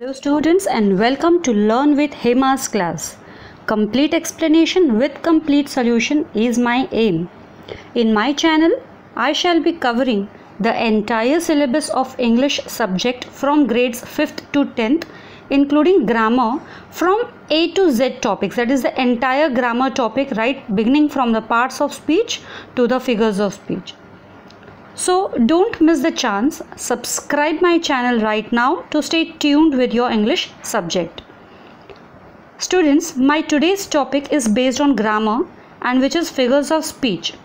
Hello students and welcome to Learn with Hema's class. Complete explanation with complete solution is my aim. In my channel, I shall be covering the entire syllabus of English subject from grades 5th to 10th, including grammar from A to Z topics, that is the entire grammar topic, right, beginning from the parts of speech to the figures of speech. So don't miss the chance. Subscribe my channel right now to stay tuned with your English subject. Students, my today's topic is based on grammar and which is figures of speech.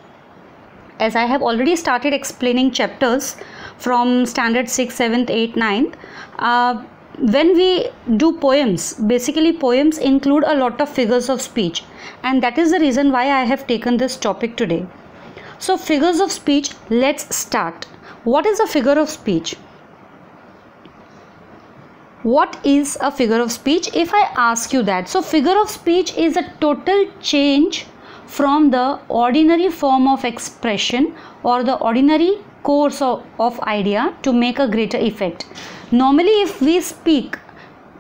As I have already started explaining chapters from standard 6, 7th, 8th, 9th, when we do poems, basically poems include a lot of figures of speech, and that is the reason why I have taken this topic today. So figures of speech, let's start. What is a figure of speech? What is a figure of speech? If I ask you that, so figure of speech is a total change from the ordinary form of expression or the ordinary course of idea to make a greater effect. Normally if we speak,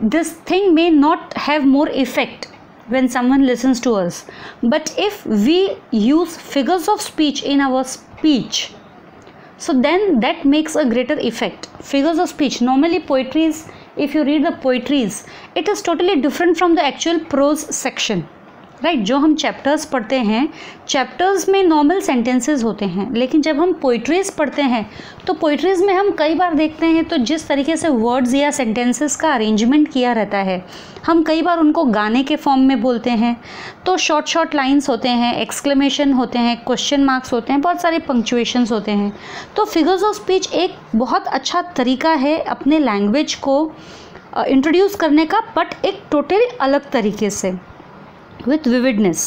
this thing may not have more effect when someone listens to us, but if we use figures of speech in our speech, so then that makes a greater effect. Figures of speech, normally poetries, if you read the poetries, it is totally different from the actual prose section, right जो हम chapters पढ़ते हैं, chapters में normal sentences होते हैं, लेकिन जब हम पोइट्रीज़ पढ़ते हैं तो पोइट्रीज़ में हम कई बार देखते हैं तो जिस तरीके से वर्ड्स या सेंटेंसेस का अरेंजमेंट किया रहता है, हम कई बार उनको गाने के फॉर्म में बोलते हैं, तो शॉर्ट शॉर्ट लाइंस होते हैं, एक्सक्लेमेशन होते हैं, क्वेश्चन मार्क्स होते हैं, बहुत सारे पंक्चुएशंस होते हैं. तो फिगर्स ऑफ स्पीच एक बहुत अच्छा तरीका है अपने लैंग्वेज को इंट्रोड्यूस करने का, बट एक टोटली अलग तरीके से, with vividness.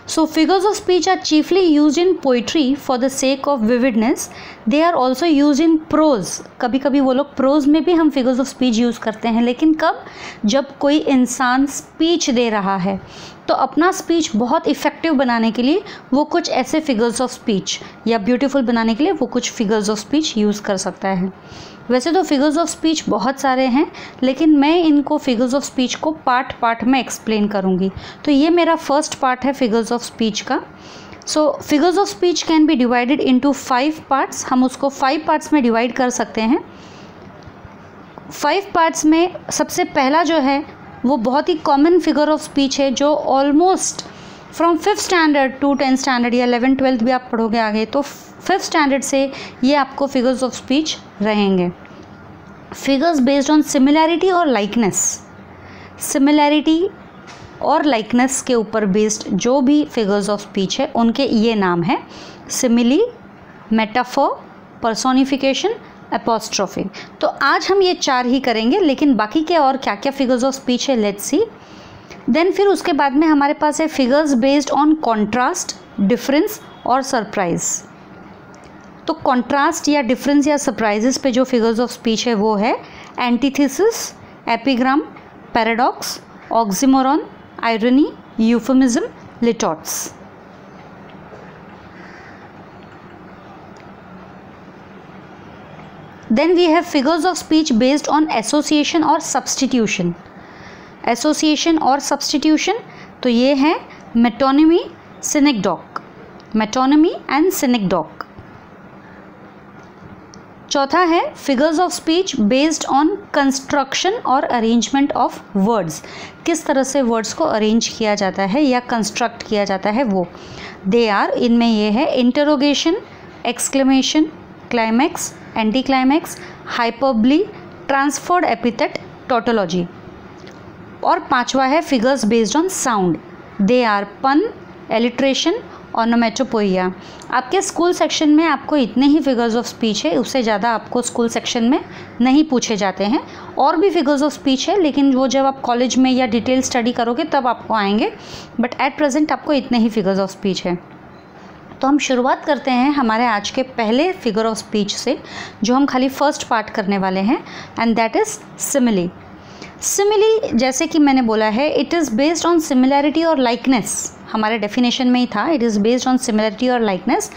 So figures of speech are chiefly used in poetry for the sake of vividness. They are also used in prose. कभी कभी वो लोग prose में भी हम figures of speech यूज़ करते हैं, लेकिन कब, जब कोई इंसान स्पीच दे रहा है तो अपना स्पीच बहुत इफ़ेक्टिव बनाने के लिए वो कुछ ऐसे फिगर्स ऑफ स्पीच या ब्यूटीफुल बनाने के लिए वो कुछ फिगर्स ऑफ स्पीच यूज़ कर सकता है. वैसे तो फिगर्स ऑफ स्पीच बहुत सारे हैं, लेकिन मैं इनको फिगर्स ऑफ स्पीच को पार्ट में एक्सप्लेन करूँगी. तो ये मेरा फर्स्ट पार्ट है फिगर्स ऑफ स्पीच का. So figures of speech can be divided into 5 parts. हम उसको 5 पार्ट्स में डिवाइड कर सकते हैं. 5 पार्ट्स में सबसे पहला जो है वो बहुत ही कॉमन फिगर ऑफ स्पीच है, जो almost from 5th standard to 10th standard या 11th 12th भी आप पढ़ोगे आगे, तो 5th स्टैंडर्ड से ये आपको फिगर्स ऑफ स्पीच रहेंगे. फिगर्स बेस्ड ऑन सिमिलैरिटी और लाइकनेस. सिमिलैरिटी और लाइकनेस के ऊपर बेस्ड जो भी फिगर्स ऑफ स्पीच है उनके ये नाम है: सिमिली, मेटाफोर, पर्सोनिफिकेशन, एपोस्ट्रोफी. तो आज हम ये 4 ही करेंगे, लेकिन बाकी के और क्या क्या फिगर्स ऑफ स्पीच है लेट्स सी. देन फिर उसके बाद में हमारे पास है figures based on contrast, difference और सरप्राइज. तो कॉन्ट्रास्ट या डिफरेंस या सरप्राइजेस पे जो फिगर्स ऑफ स्पीच है वो है antithesis, epigram, paradox, oxymoron, irony, euphemism, litotes. Then we have figures of speech based on association और substitution. Association और substitution तो ये है metonymy, synecdoche. Metonymy and synecdoche. चौथा है figures of speech based on construction और arrangement of words. किस तरह से words को arrange किया जाता है या construct किया जाता है वो. They are, इनमें ये है interrogation, exclamation, climax, anti climax, hyperbole, transferred epithet, tautology. और 5वां है figures based on sound. They are pun, alliteration, onomatopoeia. आपके स्कूल सेक्शन में आपको इतने ही फिगर्स ऑफ स्पीच है, उससे ज़्यादा आपको स्कूल सेक्शन में नहीं पूछे जाते हैं. और भी फिगर्स ऑफ स्पीच है, लेकिन वो जब आप कॉलेज में या डिटेल स्टडी करोगे तब आपको आएंगे, बट एट प्रेजेंट आपको इतने ही फिगर्स ऑफ स्पीच है. तो हम शुरुआत करते हैं हमारे आज के पहले फिगर ऑफ स्पीच से, जो हम खाली फर्स्ट पार्ट करने वाले हैं, and that is simile. Simile, जैसे कि मैंने बोला है, it is based on similarity और लाइकनेस. हमारे डेफिनेशन में ही था, it is based on similarity और likeness.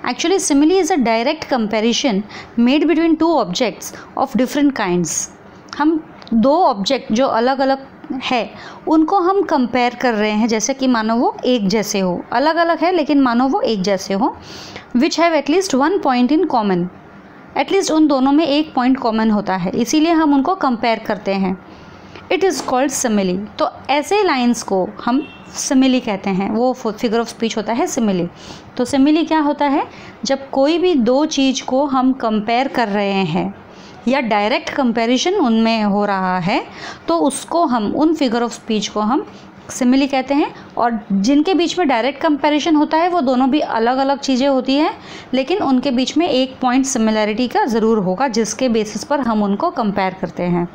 Actually simile is a direct comparison made between 2 objects of different kinds. हम दो ऑब्जेक्ट जो अलग अलग है उनको हम कंपेयर कर रहे हैं, जैसे कि मानो वो एक जैसे हो, अलग अलग है लेकिन मानो वो एक जैसे हो, which have at least one point in common, at least उन दोनों में एक पॉइंट कॉमन होता है, इसीलिए हम उनको कंपेयर करते हैं। It is called simile. तो ऐसे लाइन्स को हम सिमिली कहते हैं, वो फिगर ऑफ स्पीच होता है सिमिली। तो सिमिली क्या होता है, जब कोई भी दो चीज़ को हम कंपेयर कर रहे हैं या डायरेक्ट कंपैरिजन उनमें हो रहा है तो उसको हम, उन फिगर ऑफ स्पीच को हम सिमिली कहते हैं। और जिनके बीच में डायरेक्ट कंपैरिजन होता है वो दोनों भी अलग अलग चीज़ें होती हैं, लेकिन उनके बीच में एक पॉइंट सिमिलैरिटी का ज़रूर होगा जिसके बेसिस पर हम उनको कंपेयर करते हैं।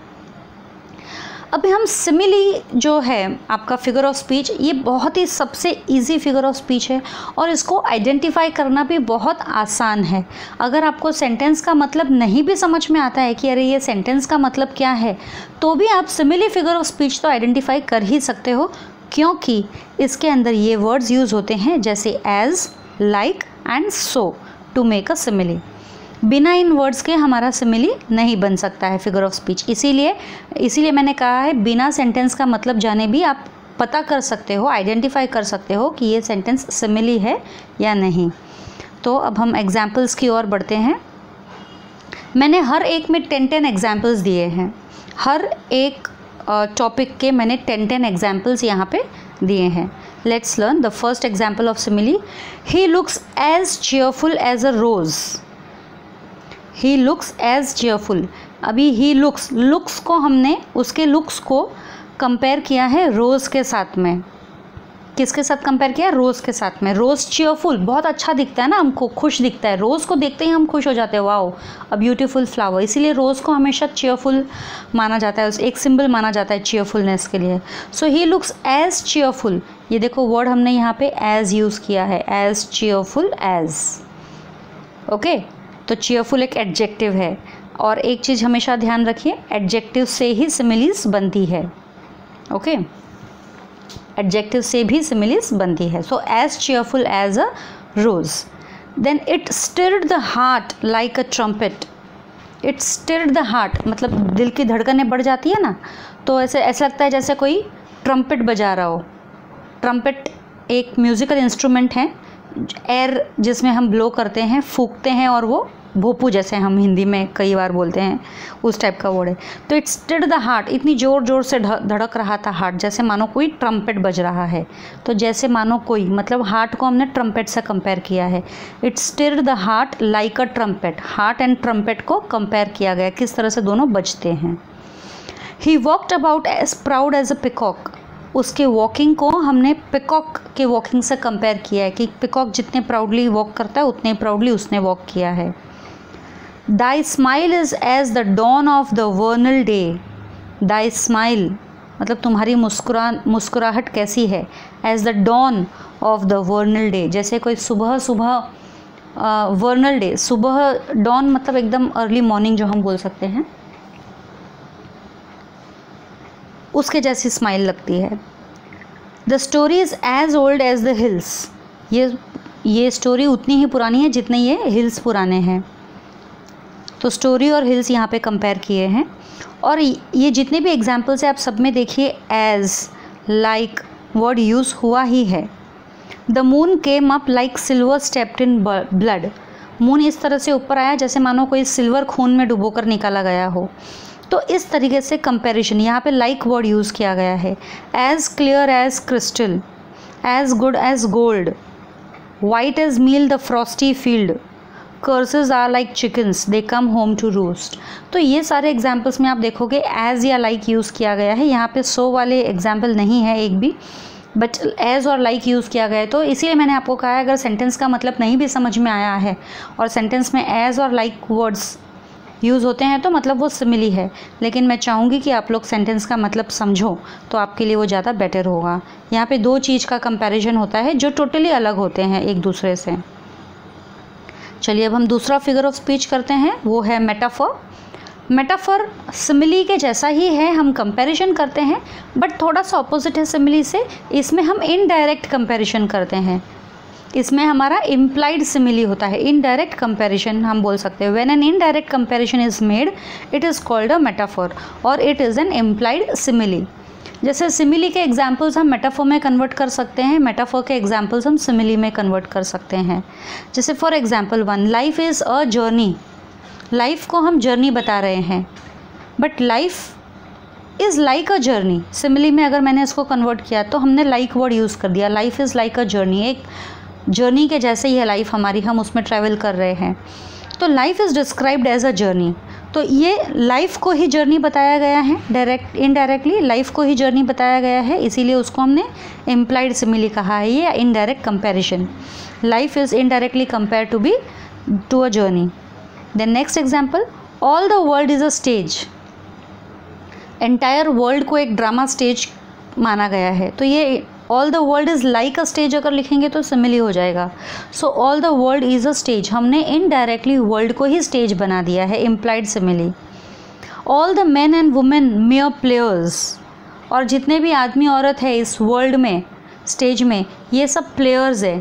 अभी हम सिमिली जो है आपका फिगर ऑफ स्पीच, ये बहुत ही सबसे इजी फिगर ऑफ स्पीच है और इसको आइडेंटिफाई करना भी बहुत आसान है। अगर आपको सेंटेंस का मतलब नहीं भी समझ में आता है कि अरे ये सेंटेंस का मतलब क्या है, तो भी आप सिमिली फिगर ऑफ स्पीच तो आइडेंटिफाई कर ही सकते हो, क्योंकि इसके अंदर ये वर्ड्स यूज़ होते हैं जैसे as, like and so to make a simile. बिना इन वर्ड्स के हमारा सिमिली नहीं बन सकता है फिगर ऑफ स्पीच। इसीलिए मैंने कहा है बिना सेंटेंस का मतलब जाने भी आप पता कर सकते हो, आइडेंटिफाई कर सकते हो कि ये सेंटेंस सिमिली है या नहीं। तो अब हम एग्जाम्पल्स की ओर बढ़ते हैं। मैंने हर एक में 10 एग्जाम्पल्स दिए हैं, हर एक टॉपिक के मैंने 10 एग्जाम्पल्स यहाँ पे दिए हैं। Let's learn the first example of simile. He looks as cheerful as a rose. He looks as cheerful. अभी ही लुक्स को हमने, उसके लुक्स को कंपेयर किया है रोज़ के साथ में। किसके साथ कंपेयर किया? रोज़ के साथ में। रोज़ चीयरफुल, बहुत अच्छा दिखता है ना, हमको खुश दिखता है, रोज़ को देखते ही हम खुश हो जाते हैं, वाओ अ ब्यूटीफुल फ्लावर। इसीलिए रोज़ को हमेशा चीयरफुल माना जाता है, एक सिंबल माना जाता है चीयरफुलनेस के लिए। सो ही लुक्स एज चीयरफुल, ये देखो वर्ड हमने यहाँ पे एज यूज़ किया है, एज चीयरफुल एज। ओके, तो चीयरफुल एक एडजेक्टिव है, और एक चीज़ हमेशा ध्यान रखिए, एडजेक्टिव से ही सिमिलीज बनती है। ओके, एडजेक्टिव से भी सिमिलीज बनती है। So as cheerful as a rose. Then it stirred the heart like a trumpet. It stirred the heart मतलब दिल की धड़कनें बढ़ जाती है ना, तो ऐसा लगता है जैसे कोई ट्रम्पेट बजा रहा हो। ट्रम्पेट एक म्यूज़िकल इंस्ट्रूमेंट है, एयर जिसमें हम ब्लो करते हैं, फूंकते हैं, और वो भोपू जैसे हम हिंदी में कई बार बोलते हैं, उस टाइप का वर्ड है। तो इट स्टिर्ड द हार्ट, इतनी ज़ोर ज़ोर से धड़क रहा था हार्ट, जैसे मानो कोई ट्रम्पेट बज रहा है। तो जैसे मानो कोई, मतलब हार्ट को हमने ट्रम्पेट से कंपेयर किया है। It stirred the heart like a trumpet, heart and trumpet को कंपेयर किया गया, किस तरह से दोनों बजते हैं। He walked about as proud as a peacock. उसके वॉकिंग को हमने पिकॉक के वॉकिंग से कंपेयर किया है कि पिकॉक जितने प्राउडली वॉक करता है उतने प्राउडली उसने वॉक किया है। Thy smile is as the dawn of the vernal day. Thy smile मतलब तुम्हारी मुस्कुराहट कैसी है, as the dawn of the vernal day, जैसे कोई सुबह वर्नल डे, सुबह डॉन मतलब एकदम अर्ली मॉर्निंग जो हम बोल सकते हैं, उसके जैसी स्माइल लगती है। The story is as old as the hills. ये स्टोरी उतनी ही पुरानी है जितने ये हिल्स पुराने हैं। तो स्टोरी और हिल्स यहाँ पे कंपेयर किए हैं। और ये जितने भी एग्जाम्पल्स हैं आप सब में देखिए एज, लाइक वर्ड यूज़ हुआ ही है। The moon came up like silver stepped in blood. Moon इस तरह से ऊपर आया जैसे मानो कोई सिल्वर खून में डुबोकर निकाला गया हो। तो इस तरीके से कंपैरिजन, यहाँ पे लाइक वर्ड यूज़ किया गया है। As clear as crystal, as good as gold, white as meal the frosty field, curses are like chickens they come home to roast. तो ये सारे एग्जाम्पल्स में आप देखोगे एज या लाइक यूज़ किया गया है। यहाँ पे सो वाले एग्जाम्पल नहीं है एक भी, बट एज और लाइक यूज़ किया गया है। तो इसीलिए मैंने आपको कहा है अगर सेंटेंस का मतलब नहीं भी समझ में आया है और सेंटेंस में एज और लाइक वर्ड्स यूज़ होते हैं तो मतलब वो सिमिली है। लेकिन मैं चाहूँगी कि आप लोग सेंटेंस का मतलब समझो तो आपके लिए वो ज़्यादा बेटर होगा। यहाँ पे दो चीज़ का कंपैरिजन होता है जो टोटली अलग होते हैं एक दूसरे से। चलिए अब हम दूसरा फिगर ऑफ स्पीच करते हैं, वो है मेटाफर। मेटाफर सिमिली के जैसा ही है, हम कंपैरिजन करते हैं बट थोड़ा सा ऑपोजिट है सिमिली से। इसमें हम इनडायरेक्ट कंपैरिजन करते हैं। इसमें हमारा इम्प्लाइड सिमिली होता है, इनडायरेक्ट कंपैरिजन हम बोल सकते हैं। When an indirect comparison is made it is called a metaphor और it is an implied simile. जैसे सिमिली के एग्जाम्पल्स हम मेटाफोर में कन्वर्ट कर सकते हैं, मेटाफोर के एग्जाम्पल्स हम सिमिली में कन्वर्ट कर सकते हैं। जैसे for example 1, life is a journey. Life को हम जर्नी बता रहे हैं, but life is like a journey. Simile में अगर मैंने इसको कन्वर्ट किया तो हमने लाइक वर्ड यूज़ कर दिया। Life is like a journey, एक जर्नी के जैसे ही है लाइफ हमारी, हम उसमें ट्रैवल कर रहे हैं। तो life is described as a journey. तो ये लाइफ को ही जर्नी बताया गया है, डायरेक्ट इनडायरेक्टली लाइफ को ही जर्नी बताया गया है, इसीलिए उसको हमने इम्प्लाइड सिमिली कहा है, ये indirect comparison. Life is indirectly compare to a journey. Then next example, all the world is a stage. Entire world को एक ड्रामा स्टेज माना गया है, तो ये all the world is like a stage अगर लिखेंगे तो सिमिली हो जाएगा। So all the world is a stage, हमने इनडायरेक्टली वर्ल्ड को ही स्टेज बना दिया है, implied simile. All the men and women mayor players, और जितने भी आदमी औरत है इस वर्ल्ड में, स्टेज में, ये सब प्लेयर्स है,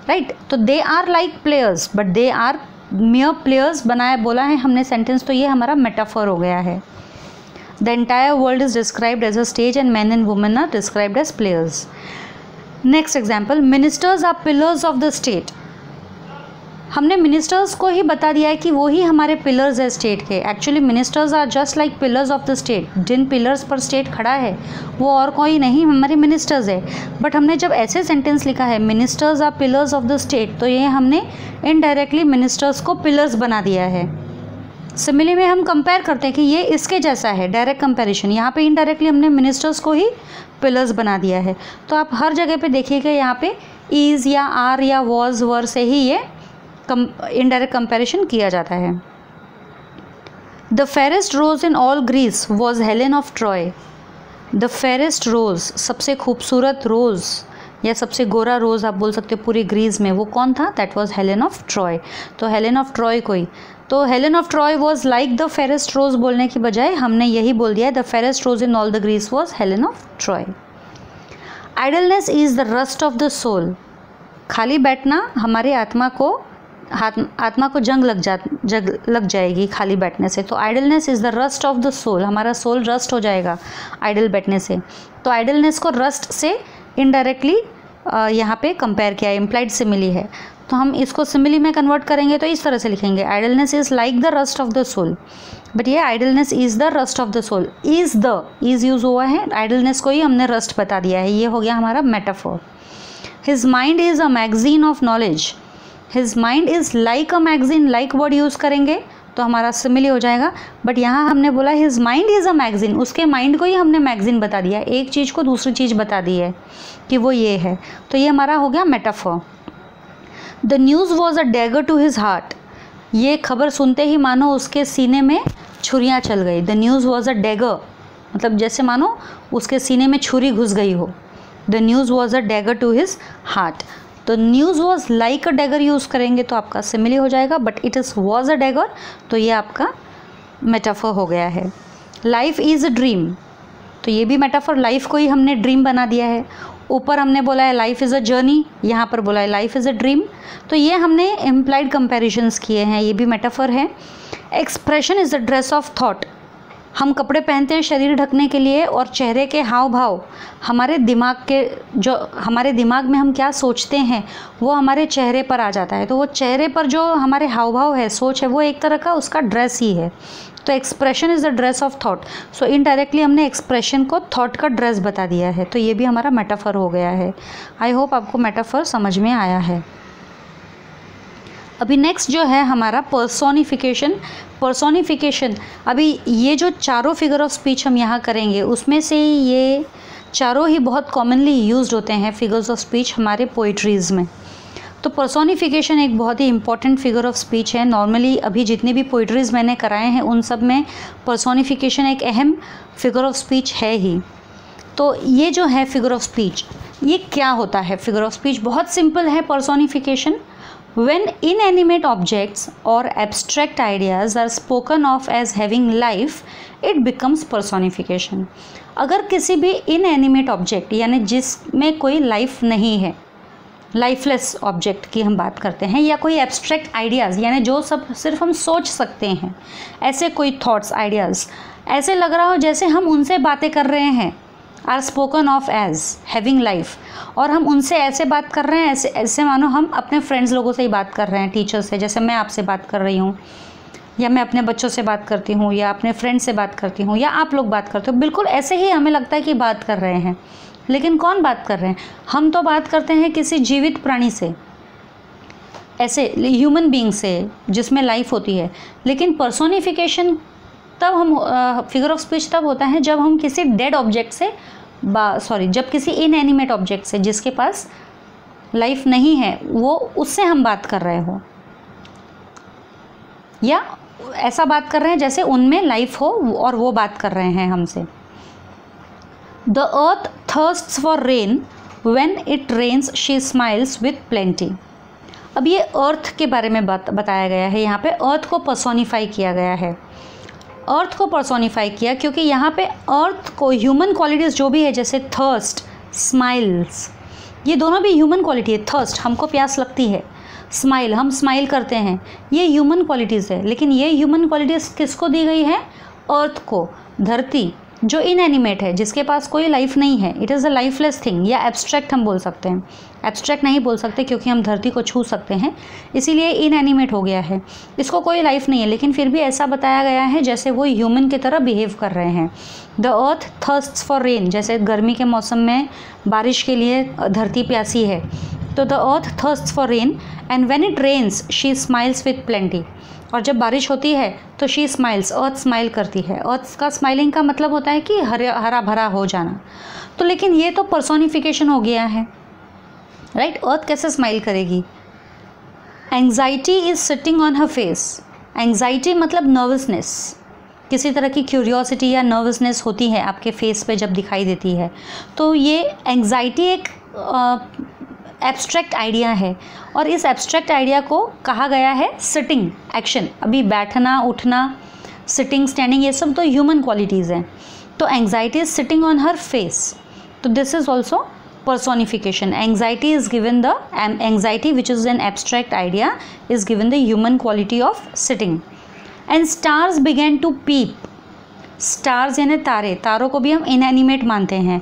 राइट। तो they are like players but they are mere players बनाया बोला है हमने सेंटेंस, तो ये हमारा मेटाफोर हो गया है। The entire world is described as a stage and men and women are described as players. Next example, ministers are pillars of the state. हमने मिनिस्टर्स को ही बता दिया है कि वो ही हमारे पिलर्स है स्टेट के। Actually ministers are just like pillars of the state. जिन पिलर्स पर स्टेट खड़ा है वो और कोई नहीं, हमारे मिनिस्टर्स है। बट हमने जब ऐसे सेंटेंस लिखा है ministers are pillars of the state, तो ये हमने इनडायरेक्टली मिनिस्टर्स को पिलर्स बना दिया है। सिमिली में हम कंपेयर करते हैं कि ये इसके जैसा है, डायरेक्ट कंपैरिजन। यहाँ पे इनडायरेक्टली हमने मिनिस्टर्स को ही पिलर्स बना दिया है। तो आप हर जगह पे देखिएगा यहाँ पे इज़ या आर या वॉज वर से ही ये इनडायरेक्ट कंपैरिजन किया जाता है। The fairest rose in all Greece was Helen of Troy. The fairest rose, सबसे खूबसूरत रोज़ या सबसे गोरा रोज़ आप बोल सकते हो पूरी ग्रीस में, वो कौन था? That was Helen of Troy. तो हेलेन ऑफ ट्रॉय कोई, तो Helen of Troy was like the fairest rose बोलने की बजाय हमने यही बोल दिया है, the fairest rose in all the Greece was Helen of Troy. Idleness is the rust of the soul. खाली बैठना हमारे आत्मा को जंग लग जाएगी खाली बैठने से। तो idleness is the rust of the soul, हमारा सोल रस्ट हो जाएगा आइडल बैठने से। तो आइडलनेस को रस्ट से इनडायरेक्टली यहाँ पे कंपेयर किया, इम्प्लाइड सिमिली है। तो हम इसको सिमिली में कन्वर्ट करेंगे तो इस तरह से लिखेंगे, idleness is like the rust of the soul. But ये idleness is the rust of the soul, is use हुआ है, आइडलनेस को ही हमने रस्ट बता दिया है, ये हो गया हमारा metaphor. His mind is a magazine of knowledge. His mind is like a magazine, like word use करेंगे तो हमारा सिमिली हो जाएगा। बट यहाँ हमने बोला his mind is a magazine, उसके माइंड को ही हमने मैगजीन बता दिया, एक चीज़ को दूसरी चीज़ बता दी है कि वो ये है, तो ये हमारा हो गया metaphor. The news was a dagger to his heart. ये खबर सुनते ही मानो उसके सीने में छुरियाँ चल गई। The news was a dagger, मतलब जैसे मानो उसके सीने में छुरी घुस गई हो। The news was a dagger to his heart. तो news was like a dagger use करेंगे तो आपका सिमिली हो जाएगा, but it is was a dagger, तो ये आपका मेटाफोर हो गया है। लाइफ इज़ अ ड्रीम, तो ये भी मेटाफोर, लाइफ को ही हमने ड्रीम बना दिया है। ऊपर हमने बोला है लाइफ इज़ अ जर्नी, यहाँ पर बोला है लाइफ इज़ अ ड्रीम, तो ये हमने इम्प्लाइड कंपैरिजंस किए हैं, ये भी मेटाफोर है। Expression is the dress of thought. हम कपड़े पहनते हैं शरीर ढकने के लिए, और चेहरे के हाव भाव हमारे दिमाग में हम क्या सोचते हैं वो हमारे चेहरे पर आ जाता है। तो वो चेहरे पर जो हमारे हाव भाव है, सोच है, वो एक तरह का उसका ड्रेस ही है। तो expression is the dress of thought. So indirectly हमने एक्सप्रेशन को थॉट का ड्रेस बता दिया है, तो ये भी हमारा मेटाफोर हो गया है। आई होप आपको मेटाफोर समझ में आया है। अभी नेक्स्ट जो है हमारा पर्सोनिफिकेशन। अभी ये जो चारों फिगर ऑफ स्पीच हम यहाँ करेंगे उसमें से ये चारों ही बहुत कॉमनली यूज्ड होते हैं फिगर्स ऑफ स्पीच हमारे पोइट्रीज़ में। तो पर्सोनिफिकेशन एक बहुत ही इंपॉर्टेंट फिगर ऑफ स्पीच है। नॉर्मली अभी जितनी भी पोइट्रीज़ मैंने कराए हैं उन सब में पर्सोनिफिकेशन एक अहम फिगर ऑफ स्पीच है ही। तो ये जो है फिगर ऑफ स्पीच, ये क्या होता है? फिगर ऑफ स्पीच बहुत सिंपल है। Personification, when inanimate objects or abstract ideas are spoken of as having life, it becomes personification. अगर किसी भी inanimate object यानी जिसमें कोई लाइफ नहीं है, लाइफलेस ऑब्जेक्ट की हम बात करते हैं, या कोई एब्स्ट्रैक्ट आइडियाज़, यानी जो सब सिर्फ हम सोच सकते हैं, ऐसे कोई थॉट्स, आइडियाज़, ऐसे लग रहा हो जैसे हम उनसे बातें कर रहे हैं, are spoken of as having life, और हम उनसे ऐसे बात कर रहे हैं, ऐसे ऐसे मानो हम अपने फ्रेंड्स लोगों से ही बात कर रहे हैं, टीचर्स से, जैसे मैं आपसे बात कर रही हूँ, या मैं अपने बच्चों से बात करती हूँ, या अपने फ्रेंड से बात करती हूँ, या आप लोग बात करते हो, बिल्कुल ऐसे ही हमें लगता है कि बात कर रहे हैं। लेकिन कौन बात कर रहे हैं? हम तो बात करते हैं किसी जीवित प्राणी से, ऐसे ह्यूमन बीइंग से जिसमें लाइफ होती है। लेकिन पर्सोनिफिकेशन तब हम फिगर ऑफ स्पीच तब होता है जब हम किसी डेड ऑब्जेक्ट से जब किसी इनएनिमेट ऑब्जेक्ट से जिसके पास लाइफ नहीं है, वो उससे हम बात कर रहे हो, या ऐसा बात कर रहे हैं जैसे उनमें लाइफ हो और वो बात कर रहे हैं हमसे। The earth thirsts for rain, when it rains she smiles with plenty. अब ये अर्थ के बारे में बताया गया है, यहाँ पे अर्थ को पर्सोनिफाई किया गया है। अर्थ को पर्सोनिफाई किया क्योंकि यहाँ पे अर्थ को ह्यूमन क्वालिटीज़ जो भी है, जैसे थर्स्ट, स्माइल्स, ये दोनों भी ह्यूमन क्वालिटी है। थर्स्ट, हमको प्यास लगती है, स्माइल, हम स्माइल करते हैं, ये ह्यूमन क्वालिटीज़ है। लेकिन ये ह्यूमन क्वालिटीज़ किसको दी गई है? अर्थ को, धरती जो इनएनिमेट है, जिसके पास कोई लाइफ नहीं है। It is a lifeless thing, या एब्स्ट्रैक्ट हम बोल सकते हैं। एब्स्ट्रैक्ट नहीं बोल सकते क्योंकि हम धरती को छू सकते हैं, इसीलिए इनएनिमेट हो गया है, इसको कोई लाइफ नहीं है, लेकिन फिर भी ऐसा बताया गया है जैसे वो ह्यूमन की तरह बिहेव कर रहे हैं। The earth thirsts for rain, जैसे गर्मी के मौसम में बारिश के लिए धरती प्यासी है, तो the earth thirsts for rain and when it rains she smiles with plenty. और जब बारिश होती है तो शी स्माइल्स, अर्थ स्माइल करती है। अर्थ का स्माइलिंग का मतलब होता है कि हरा भरा हो जाना। तो लेकिन ये तो पर्सोनिफिकेशन हो गया है, राइट? अर्थ कैसे स्माइल करेगी? Anxiety is sitting on her face. Anxiety मतलब नर्वसनेस, किसी तरह की क्यूरियोसिटी या नर्वसनेस होती है आपके फेस पे जब दिखाई देती है, तो ये एंग्जाइटी एक एब्स्ट्रैक्ट आइडिया है। और इस एब्स्ट्रैक्ट आइडिया को कहा गया है सिटिंग एक्शन। अभी बैठना, उठना, सिटिंग, स्टैंडिंग, ये सब तो ह्यूमन क्वालिटीज़ हैं। तो anxiety is sitting on her face, तो this is also personification. Anxiety is given the anxiety, which is an abstract idea, is given the human quality of sitting. And stars began to peep. Stars यानी तारे, तारों को भी हम inanimate मानते हैं।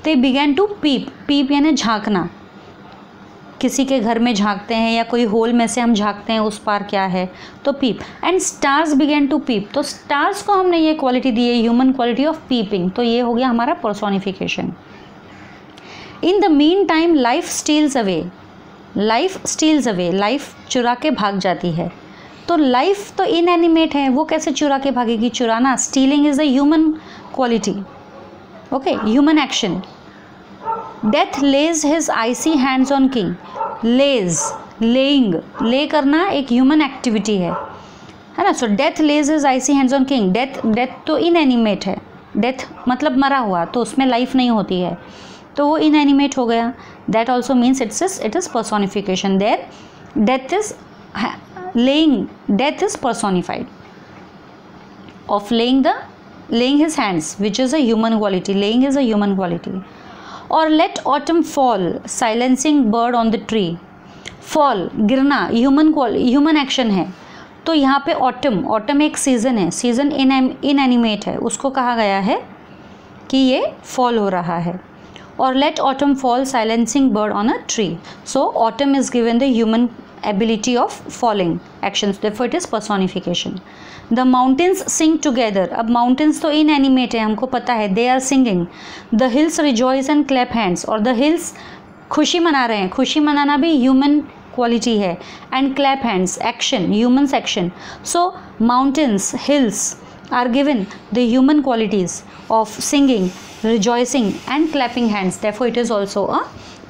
They began to peep. Peep यानी झांकना, किसी के घर में झांकते हैं या कोई होल में से हम झांकते हैं उस पार क्या है, तो peep. And stars began to peep. तो stars को हमने ये क्वालिटी दी है, human quality of peeping. तो ये हो गया हमारा personification. In the meantime, life steals away. Life steals away. Life चुरा के भाग जाती है। तो life तो inanimate है, वो कैसे चुरा के भागेगी? चुराना, stealing is a human quality. Okay, human action. Death lays his icy hands on king. Lays, laying, lay करना एक human activity है ना? So death lays his icy hands on king. Death तो inanimate है। Death मतलब मरा हुआ, तो उसमें life नहीं होती है, तो वो इनएनिमेट हो गया। That also means it is personification. There death is death is personified of laying his hands, which is a human quality. Laying is a human quality. और let autumn fall, silencing bird on the tree. Fall, गिरना, human action है। तो यहाँ पे autumn एक season है, season inanimate है, उसको कहा गया है कि ये फॉल हो रहा है। और let autumn fall, silencing bird on a tree. So autumn is given the human ability of falling actions, therefore it is personification. The mountains sing together. अब mountains तो inanimate है, हमको पता है, they are singing. The hills rejoice and clap hands. और the hills खुशी मना रहे हैं, खुशी मनाना भी human quality है। And clap hands, action, humans action. So mountains, hills are given the human qualities of singing, rejoicing and clapping hands, therefore it is also a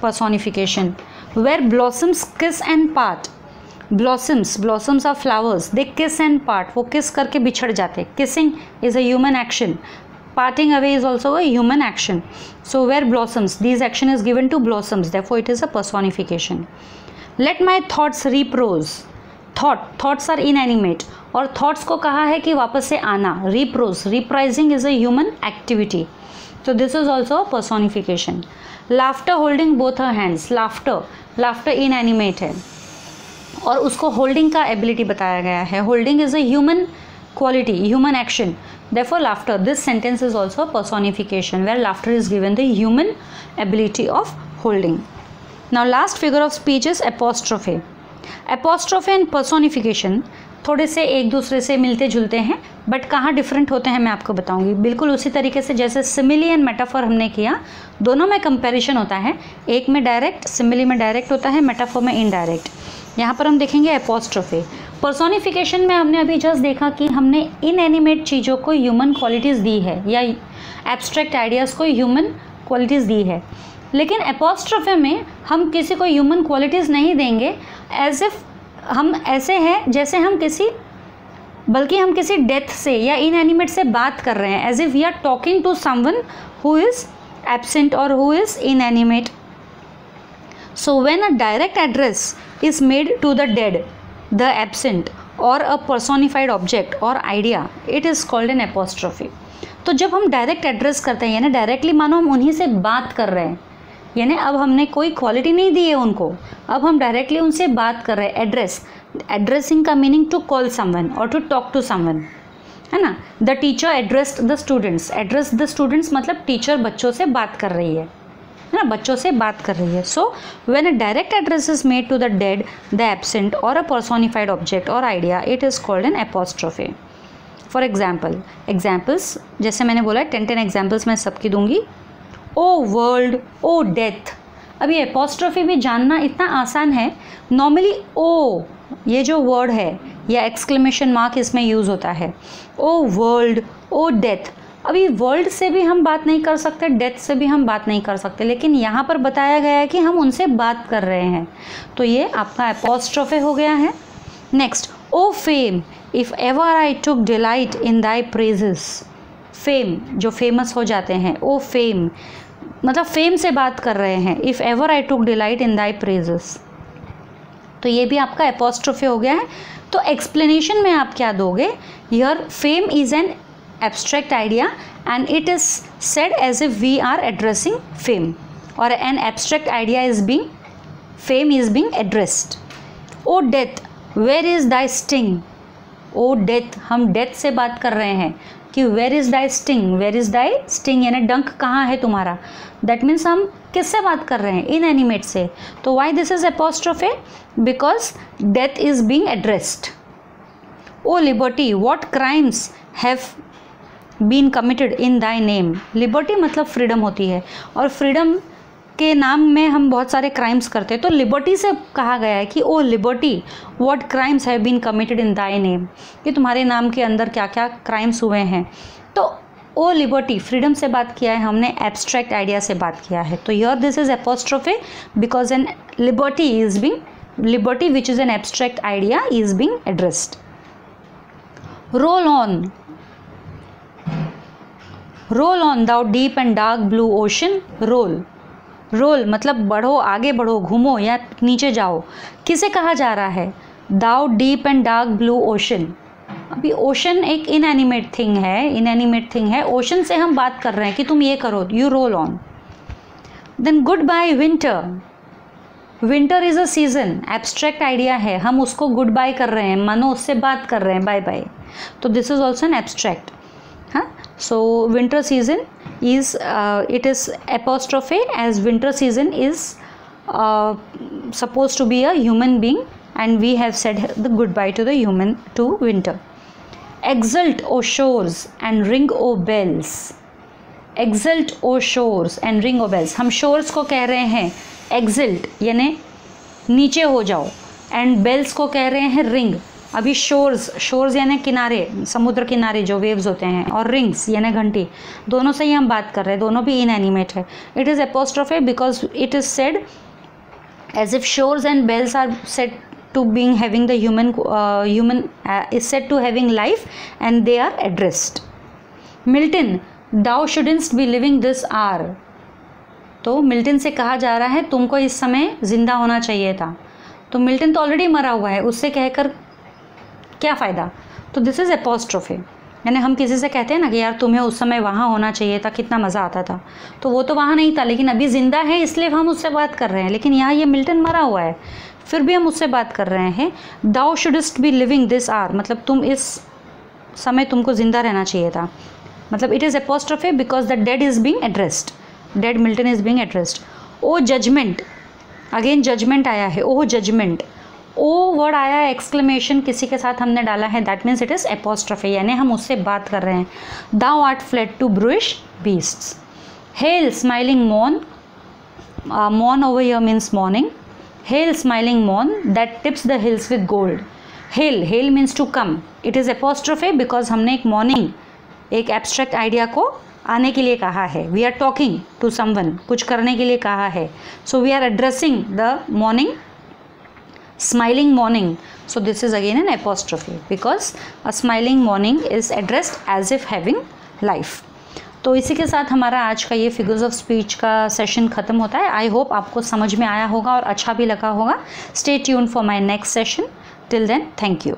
personification. Where blossoms kiss and part. Blossoms are flowers, they kiss and part. वो kiss करके बिछड़ जाते। Kissing is a human action, parting away is also a human action. So where blossoms, these action is given to blossoms, therefore it is a personification. Let my thoughts reap rose. Thoughts are inanimate, और thoughts को कहा है कि वापस से आना, reprising is a human activity, तो this is also personification. Laughter holding both her hands, laughter inanimate है और उसको होल्डिंग का एबिलिटी बताया गया है। Holding is a human quality, human action, therefore laughter, this sentence is also a personification where laughter is given the human ability of holding. Now last figure of speech is apostrophe. Apostrophe and personification थोड़े से एक दूसरे से मिलते जुलते हैं, but कहाँ different होते हैं मैं आपको बताऊंगी। बिल्कुल उसी तरीके से जैसे सिमिली एंड मेटाफोर हमने किया, दोनों में कंपैरिजन होता है, एक में डायरेक्ट, सिमिली में डायरेक्ट होता है, मेटाफोर में इनडायरेक्ट। यहाँ पर हम देखेंगे एपोस्ट्रोफे। पर्सोनिफिकेशन में हमने अभी जस्ट देखा कि हमने इनएनिमेट चीज़ों को ह्यूमन क्वालिटीज़ दी है या एब्स्ट्रैक्ट आइडियाज़ को ह्यूमन क्वालिटीज़ दी है, लेकिन एपोस्ट्रोफे में हम किसी को ह्यूमन क्वालिटीज़ नहीं देंगे, एज इफ हम ऐसे हैं जैसे हम किसी डेथ से या इनएनिमेट से बात कर रहे हैं, as if we are talking to someone who is absent और who is inanimate. So when a direct address is made to the dead, the absent or a personified object or idea, it is called an apostrophe. तो जब हम direct address करते हैं, यानी directly मानो हम उन्हीं से बात कर रहे हैं, यानी अब हमने कोई क्वालिटी नहीं दी है उनको, अब हम डायरेक्टली उनसे बात कर रहे हैं। एड्रेसिंग का मीनिंग टू कॉल समवन और टू टॉक टू समवन, है ना। The teacher addressed the students, address the students मतलब टीचर बच्चों से बात कर रही है ना, बच्चों से बात कर रही है। So when a direct address is made to the dead, the absent और अ पर्सोनिफाइड ऑब्जेक्ट और idea, it is called an apostrophe. For examples जैसे मैंने बोला 10 एग्जाम्पल्स मैं सबकी दूंगी। O world, O death. अब ये एपोस्ट्रोफे भी जानना इतना आसान है। नॉर्मली ओ ये जो वर्ड है या एक्सक्लेमेशन मार्क इसमें यूज़ होता है। ओ वर्ल्ड, ओ डेथ। अभी वर्ल्ड से भी हम बात नहीं कर सकते, डेथ से भी हम बात नहीं कर सकते, लेकिन यहाँ पर बताया गया है कि हम उनसे बात कर रहे हैं, तो ये आपका एपोस्ट्रोफे हो गया है। Next, o fame, if ever I took delight in thy praises. Fame जो फेमस हो जाते हैं, ओ फेम मतलब फेम से बात कर रहे हैं। If ever I took delight in thy praises, तो ये भी आपका एपोस्ट्रोफे हो गया है। तो एक्सप्लेनेशन में आप क्या दोगे? Here fame is an abstract idea and it is said as if we are addressing fame, or an abstract idea is being, fame is being addressed. Oh death, where is thy sting? Oh death, हम death से बात कर रहे हैं कि where is thy sting, where is thy sting यानी डंक कहाँ है तुम्हारा। That means हम किससे बात कर रहे हैं? Inanimate से। तो why this is apostrophe? Because death is being addressed. Oh liberty, what crimes have been committed in thy name. Liberty मतलब फ्रीडम होती है, और फ्रीडम के नाम में हम बहुत सारे क्राइम्स करते हैं, तो लिबर्टी से कहा गया है कि O liberty, what crimes have been committed in thy name, कि तुम्हारे नाम के अंदर क्या क्या क्राइम्स हुए हैं। तो ओ लिबर्टी, फ्रीडम से बात किया है हमने, एब्स्ट्रैक्ट आइडिया से बात किया है। तो here this is apostrophe because an liberty is being, liberty which is an abstract idea is being addressed. Roll on, roll on thou deep and dark blue ocean. Roll मतलब बढ़ो, आगे बढ़ो, घूमो या नीचे जाओ। किसे कहा जा रहा है? Thou deep and dark blue ocean. अभी ओशन एक इनएनिमेट थिंग है, ओशन से हम बात कर रहे हैं कि तुम ये करो, you roll on. Then goodbye winter, winter is a season, abstract idea है, हम उसको गुड बाय कर रहे हैं, मानो उससे बात कर रहे हैं, बाय बाय। तो this is also an abstract. हाँ, so winter season is it is apostrophe as winter season is supposed to be a human being and we have said the goodbye to the human to winter. Exult O shores and ring O bells. Exult O shores and ring O bells. हम shores को कह रहे हैं exult यानी नीचे हो जाओ, and bells को कह रहे हैं ring। अभी शोर्स यानी किनारे, समुद्र किनारे जो वेव्स होते हैं, और रिंग्स यानी घंटी, दोनों से ही हम बात कर रहे हैं, दोनों भी इनएनिमेट है। It is apostrophe because it is said as if shores and bells are said to being having the human is said to having life and they are addressed. Milton, thou shouldst be living this hour. तो Milton से कहा जा रहा है तुमको इस समय जिंदा होना चाहिए था। तो मिल्टन तो ऑलरेडी मरा हुआ है, उससे कहकर क्या फ़ायदा। तो दिस इज़ एपोस्ट्रोफी। यानी हम किसी से कहते हैं ना कि यार तुम्हें उस समय वहाँ होना चाहिए था, कितना मज़ा आता था, तो वो तो वहाँ नहीं था लेकिन अभी ज़िंदा है इसलिए हम उससे बात कर रहे हैं। लेकिन यहाँ ये मिल्टन मरा हुआ है फिर भी हम उससे बात कर रहे हैं। दाउ शुडस्ट बी लिविंग दिस आवर, मतलब तुम इस समय तुमको ज़िंदा रहना चाहिए था। मतलब it is apostrophe because the dead is being addressed, dead Milton is being addressed. O judgment, again judgment आया है, ओ जजमेंट, ओ वर्ड आया है एक्सक्लेमेशन किसी के साथ हमने डाला है, that means it is apostrophe, यानी हम उससे बात कर रहे हैं। Thou art fled to brutish beasts. Hail smiling मॉन, मॉन over here means morning. Hail smiling मॉन that tips the hills with gold. Hail, hail means to come, it is apostrophe because हमने एक मॉर्निंग, एक एब्स्ट्रैक्ट आइडिया को आने के लिए कहा है। We are talking to someone, कुछ करने के लिए कहा है। So we are addressing the morning, smiling morning, so this is again an apostrophe because a smiling morning is addressed as if having life। तो इसी के साथ हमारा आज का ये फिगर्स ऑफ स्पीच का सेशन ख़त्म होता है। आई होप आपको समझ में आया होगा और अच्छा भी लगा होगा। Stay tune for my next session. Till then, thank you.